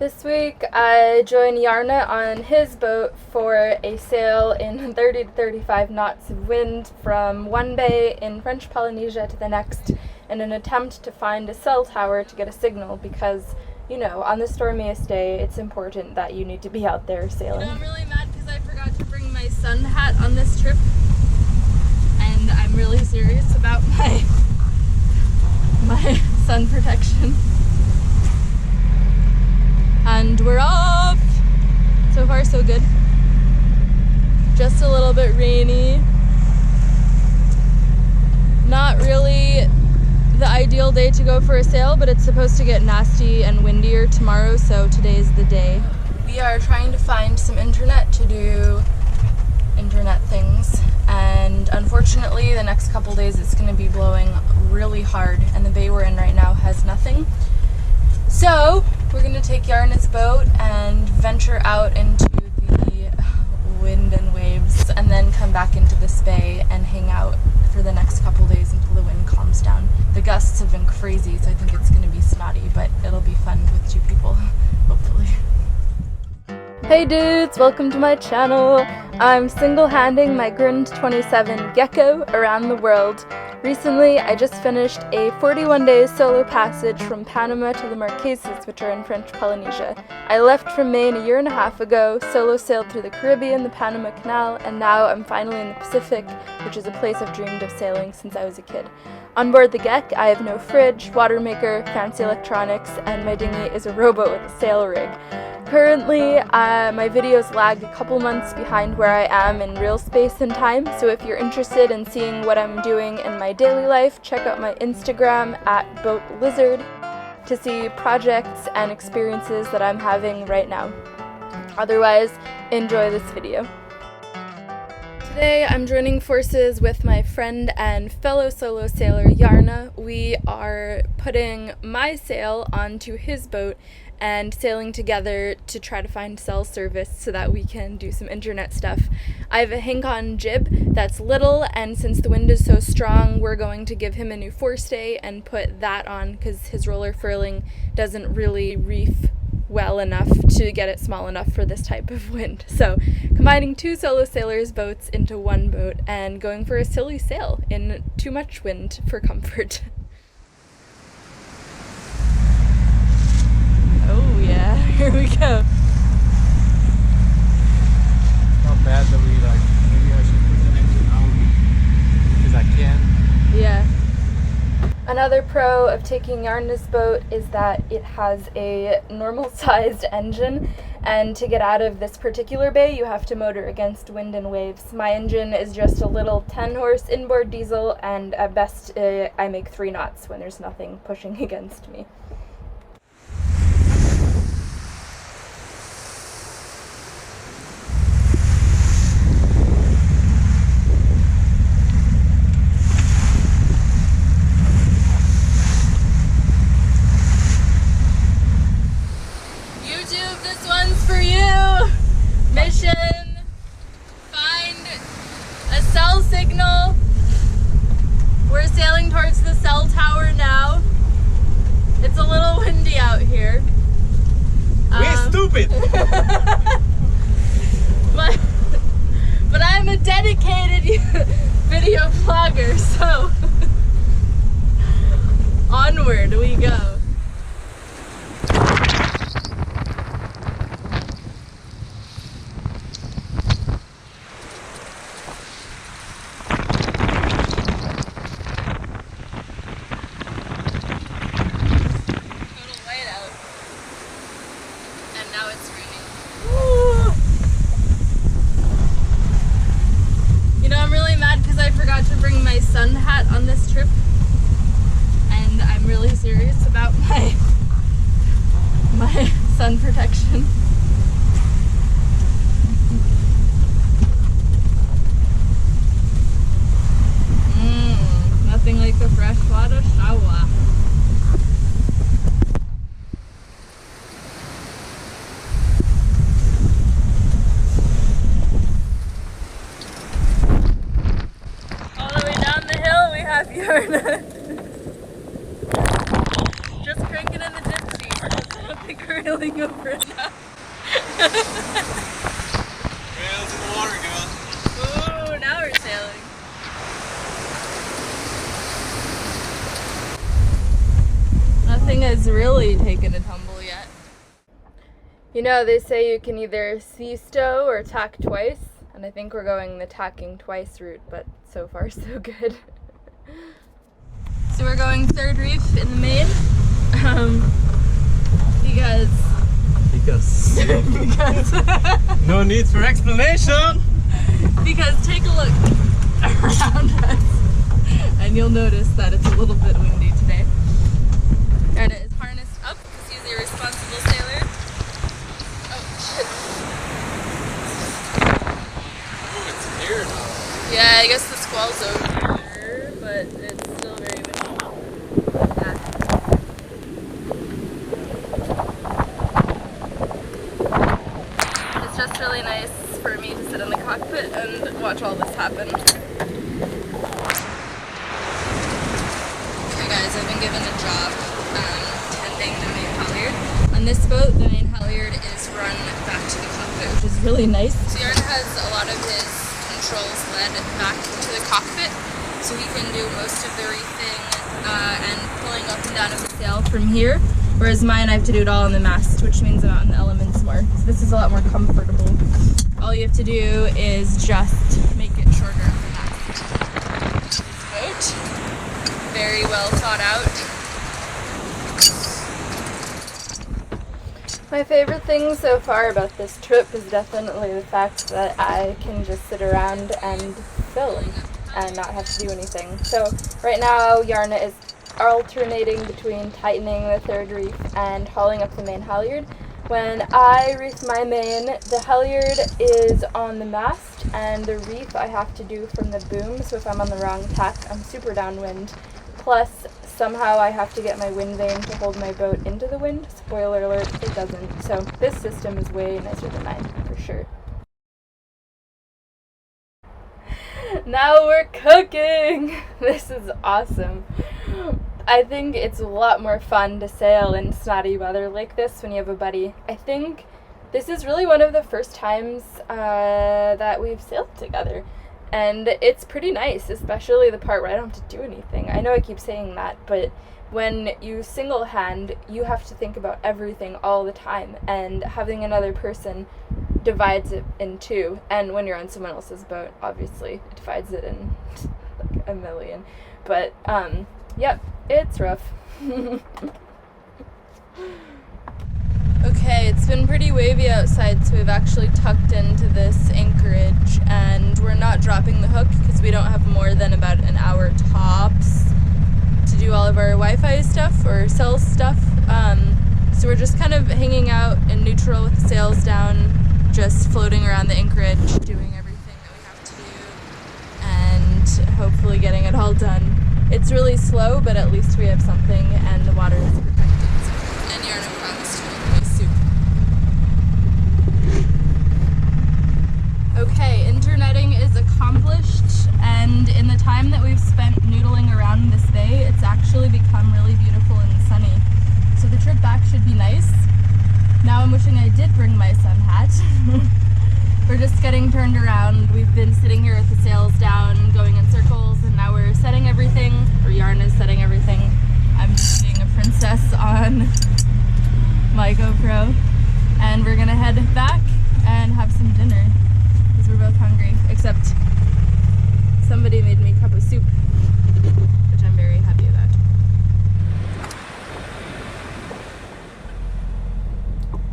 This week I joined Yarna on his boat for a sail in 30 to 35 knots of wind from one bay in French Polynesia to the next in an attempt to find a cell tower to get a signal because, you know, on the stormiest day it's important that you need to be out there sailing. You know, I'm really mad because I forgot to bring my sun hat on this trip, and I'm really serious about my sun protection. And we're off! So far so good. Just a little bit rainy. Not really the ideal day to go for a sail, but it's supposed to get nasty and windier tomorrow, so today's the day. We are trying to find some internet to do internet things, and unfortunately the next couple days it's going to be blowing really hard, and the bay we're in right now has nothing. So we're going to take Yarna's boat and venture out into the wind and waves, and then come back into this bay and hang out for the next couple days until the wind calms down. The gusts have been crazy, so I think it's going to be snotty, but it'll be fun with two people, hopefully. Hey dudes, welcome to my channel. I'm single-handing my Grind 27 gecko around the world. Recently, I just finished a 41-day solo passage from Panama to the Marquesas, which are in French Polynesia. I left from Maine a year and a half ago, solo sailed through the Caribbean, the Panama Canal, and now I'm finally in the Pacific, which is a place I've dreamed of sailing since I was a kid. On board the Gek, I have no fridge, water maker, fancy electronics, and my dinghy is a rowboat with a sail rig. Currently, my videos lag a couple months behind where I am in real space and time, so if you're interested in seeing what I'm doing in my daily life, check out my Instagram @BoatLizard to see projects and experiences that I'm having right now. Otherwise, enjoy this video. Today I'm joining forces with my friend and fellow solo sailor Yarna. We are putting my sail onto his boat and sailing together to try to find cell service so that we can do some internet stuff. I have a hang-on jib that's little, and since the wind is so strong, we're going to give him a new forestay and put that on because his roller furling doesn't really reef well enough to get it small enough for this type of wind. So combining two solo sailors' boats into one boat and going for a silly sail in too much wind for comfort. Oh yeah, here we go. Not bad that we maybe I should put them into now because I can. Yeah. Another pro of taking Yarna's boat is that it has a normal sized engine, and to get out of this particular bay you have to motor against wind and waves. My engine is just a little 10-horse inboard diesel, and at best I make 3 knots when there's nothing pushing against me. This one's for you! Mission: find a cell signal. We're sailing towards the cell tower now. It's a little windy out here. We're stupid! but I'm a dedicated video vlogger, so onward we go. Now it's raining. Woo! You know, I'm really mad because I forgot to bring my sun hat on this trip, and I'm really serious about my sun protection. Nothing like a freshwater shower. Yarna. Just cranking in the dipsy. I don't think we're really sailing over it now. Rails in the water, girl. Ooh, now we're sailing. Nothing has really taken a tumble yet. You know, they say you can either sea stow or tack twice, and I think we're going the tacking twice route, but so far so good. So we're going third reef in the main, because No need for explanation. Because take a look around us, and you'll notice that it's a little bit windy today. And it is harnessed up because he's a responsible sailor. Oh shit! Oh, it's here now. Yeah, I guess the squall's over, but it's still very windy. Yeah. It's just really nice for me to sit in the cockpit and watch all this happen. Okay guys, I've been given a job tending the main halyard. On this boat, the main halyard is run back to the cockpit, which is really nice. So Yarn has a lot of his controls led back to the cockpit, so he can do most of the reefing and pulling up and down of the sail from here, whereas mine I have to do it all on the mast, which means I'm out in the elements more. So this is a lot more comfortable. All you have to do is just make it shorter on the mast. This boat, very well thought out. My favorite thing so far about this trip is definitely the fact that I can just sit around and film and not have to do anything. So right now Yarna is alternating between tightening the third reef and hauling up the main halyard. When I reef my main, the halyard is on the mast and the reef I have to do from the boom, so if I'm on the wrong tack, I'm super downwind. Plus, somehow I have to get my wind vane to hold my boat into the wind. Spoiler alert, it doesn't. So this system is way nicer than mine, for sure. Now we're cooking! This is awesome. I think it's a lot more fun to sail in snotty weather like this when you have a buddy. I think this is really one of the first times that we've sailed together. And it's pretty nice, especially the part where I don't have to do anything. I know I keep saying that, but when you single hand, you have to think about everything all the time. And having another person divides it in two. And when you're on someone else's boat, obviously, it divides it in like a million. But, yep, it's rough. Okay, it's been pretty wavy outside, so we've actually tucked into this Anchorage, and we're not dropping the hook because we don't have more than about an hour tops to do all of our Wi-Fi stuff or cell stuff. So we're just kind of hanging out in neutral with the sails down, just floating around the Anchorage, doing everything that we have to do, and hopefully getting it all done. It's really slow, but at least we have something, and the water is protected. And Yarna promised to make me soup. Okay, interneting is accomplished, and in the time that we've spent noodling around this bay, it's actually become really beautiful and sunny. So the trip back should be nice. Now I'm wishing I did bring my sun hat. We're just getting turned around. We've been sitting here with the sails down, going in circles, and now we're setting everything, or Yarna's setting everything. I'm just being a princess on my GoPro. And we're gonna head back and have some dinner, because we're both hungry, except somebody made me a cup of soup, which I'm very happy about.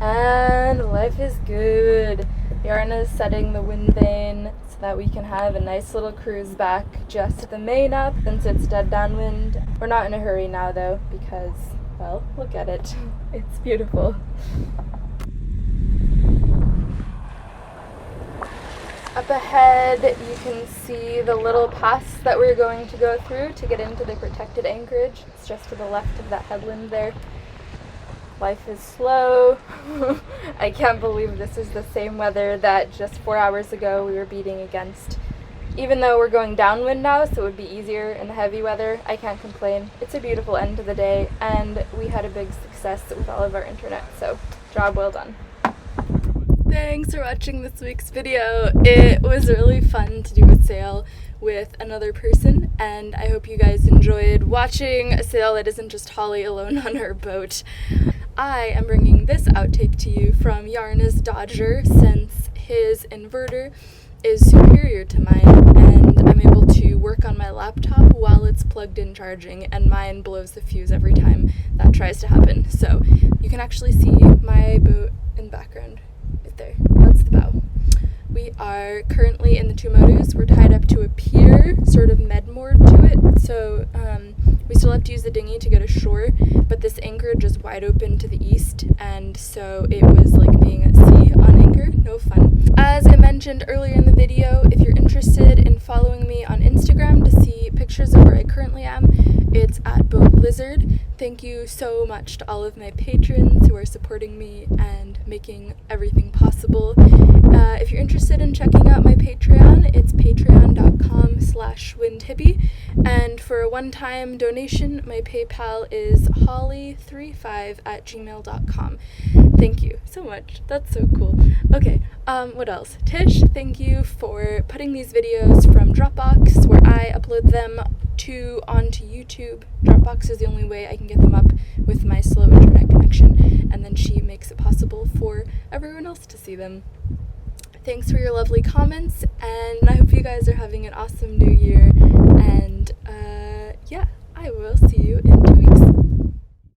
And life is good. Yarna's setting the wind vane so that we can have a nice little cruise back just to the main up since it's dead downwind. We're not in a hurry now though because, well, look at it. It's beautiful. Up ahead you can see the little pass that we're going to go through to get into the protected anchorage. It's just to the left of that headland there. Life is slow. I can't believe this is the same weather that just 4 hours ago we were beating against. Even though we're going downwind now, so it would be easier in the heavy weather, I can't complain. It's a beautiful end to the day, and we had a big success with all of our internet, so job well done. Thanks for watching this week's video. It was really fun to do a sail with another person, and I hope you guys enjoyed watching a sail that isn't just Holly alone on her boat. I am bringing this outtake to you from Yarna's Dodger, since his inverter is superior to mine, and I'm able to work on my laptop while it's plugged in charging, and mine blows the fuse every time that tries to happen. So you can actually see my boat in the background right there. That's the bow. We are currently in the Tuamotus. We're tied up to a pier, sort of med-moored to it, so we still have to use the dinghy to get ashore, but this Anchorage is wide open to the east, and so it was like being at sea on anchor. No fun. As I mentioned earlier in the video, if you're interested in following me on Instagram to see pictures of where I currently am, it's at Boat Lizard. Thank you so much to all of my patrons who are supporting me and making everything possible. If you're interested in checking out my Patreon, it's patreon.com/windhippie, and for a one-time donation, my PayPal is holly35@gmail.com. Thank you so much. That's so cool. Okay, what else? Tish, thank you for putting these videos from Dropbox, where I upload them onto YouTube. Dropbox is the only way I can get them up with my slow internet connection, and then she makes it possible for everyone else to see them. Thanks for your lovely comments, and I hope you guys are having an awesome new year, and yeah, I will see you in 2